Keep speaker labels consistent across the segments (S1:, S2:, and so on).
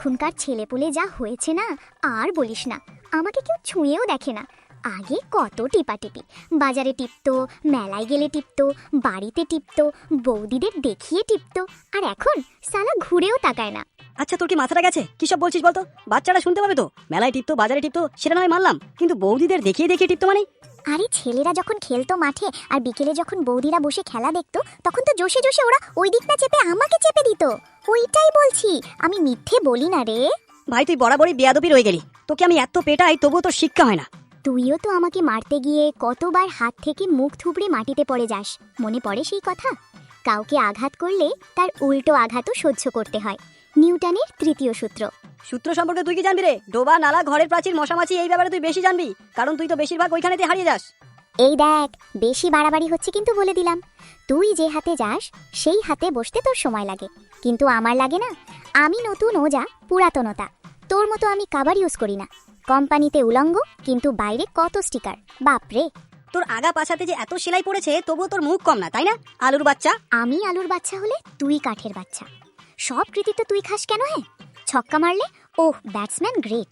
S1: এখনকার ছেলেপুলে যা হয়েছে না, আর বলিস না। আমাকে কেউ ছুঁয়েও দেখে না। আগে কত টিপাটিপি, বাজারে টিপতো, মেলায় গেলে টিপতো, বাড়িতে টিপতো, বৌদিদের দেখিয়ে টিপতো, আর এখন সালা ঘুরেও তাকায় না।
S2: আচ্ছা, তোর কি মাথাটা গেছে? কি সব বলছিস বলতো? বাচ্চারা শুনতে পাবে তো। মেলায় টিপতো, বাজারে টিপতো, সেটা নয় মানলাম, কিন্তু বৌদিদের দেখিয়ে দেখিয়ে টিপতো মানে?
S1: আরে ছেলেরা যখন খেলতো মাঠে, আর বিকেলে যখন বৌদিরা বসে খেলা দেখতো, তখন তো জোশে জোশে ওরা ওই দিকটা চেপে আমাকে চেপে দিত। ওইটাই বলছি, আমি মিথ্যে বলি না রে।
S2: ভাই, তুই বরাবরই বেয়াদবি রয়ে গেলি। তোকে আমি এত পেটাই, তবুও তোর শিক্ষা হয় না।
S1: তুইও তো আমাকে মারতে গিয়ে কতবার হাত থেকে মুখ থুবড়ে মাটিতে পড়ে যাস, মনে পড়ে সেই কথা? কাউকে আঘাত করলে তার উল্টো আঘাতও সহ্য করতে হয়, নিউটনের তৃতীয় সূত্র।
S2: সূত্র সম্পর্কে তুই কি জানবি রে? ডোবা, নালা, ঘরের প্রাচীর, মশামাছি, এই ব্যাপারে তুই বেশি জানবি, কারণ তুই তো বেশিরভাগ ওইখানেতে হারিয়ে যাস।
S1: এই দেখ, বেশি বাড়াবাড়ি হচ্ছে কিন্তু বলে দিলাম। তুই যে হাতে যাস সেই হাতে বসতে তোর সময় লাগে, কিন্তু আমার লাগে না। আমি নতুন, ও যা পুরাতনতা। তোর মতো আমি কাভার ইউজ করি না। কোম্পানিতে উলঙ্গ, কিন্তু বাইরে কত স্টিকার, বাপরে।
S2: তোর আগা পাছাতে যে এত সেলাই পড়েছে, তবুও তোর মুখ কম না, তাই না? আলুর বাচ্চা।
S1: আমি আলুর বাচ্চা হলে তুই কাঠের বাচ্চা। সব কৃতিত্ব তুই খাস কেন? হ্যাঁ, ছক্কা মারলে ওহ ব্যাটসম্যান গ্রেট।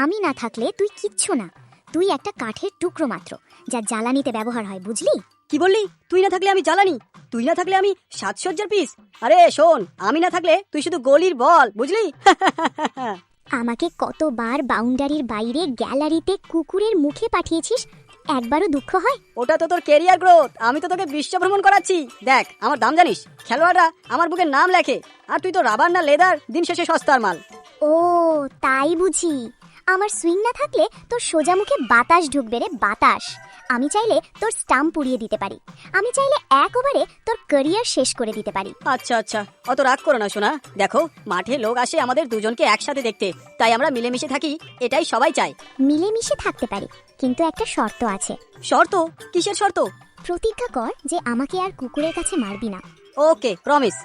S1: আমি না থাকলে তুই কিচ্ছু না। তুই একটা কাঠের টুকরো মাত্র, যা জ্বালানিতে ব্যবহার হয়, বুঝলি?
S2: কি বললি? তুই না থাকলে আমি জ্বালানি, তুই না থাকলে আমি সাজসজ্জার পিস। আরে শোন, আমি না থাকলে তুই শুধু গলির বল, বুঝলি?
S1: আমাকে কতবার বাউন্ডারির বাইরে গ্যালারিতে কুকুরের মুখে পাঠিয়েছিস, একবারও দুঃখ হয়?
S2: ওটা তো তোর কেরিয়ার গ্রোথ। আমি তো তোকে বিশ্ব ভ্রমণ করাচ্ছি। দেখ, আমার দাম জানিস? খেলোয়াড়রা আমার বুকে নাম লেখে, আর তুই তো রাবার না লেদার, দিন শেষে সস্তার মাল।
S1: ও তাই বুঝি। আমার সুইং না থাকলে তোর সোজা মুখে বাতাস ঢুকবে রে, বাতাস। আমি চাইলে তোর স্টাম্প পুড়িয়ে দিতে পারি। আমি চাইলে এক ওভারে তোর ক্যারিয়ার শেষ করে দিতে পারি।
S2: আচ্ছা আচ্ছা, অত রাগ করো না সোনা। দেখো, মাঠে লোক আসে আমাদের দুজনকে একসাথে দেখতে, তাই আমরা মিলেমিশে থাকি, এটাই সবাই চায়।
S1: মিলেমিশে থাকতে পারি, কিন্তু একটা শর্ত আছে।
S2: শর্ত? কিসের শর্ত?
S1: প্রতিজ্ঞা কর যে আমাকে আর কুকুরের কাছে মারবি না।
S2: ওকে, প্রমিস।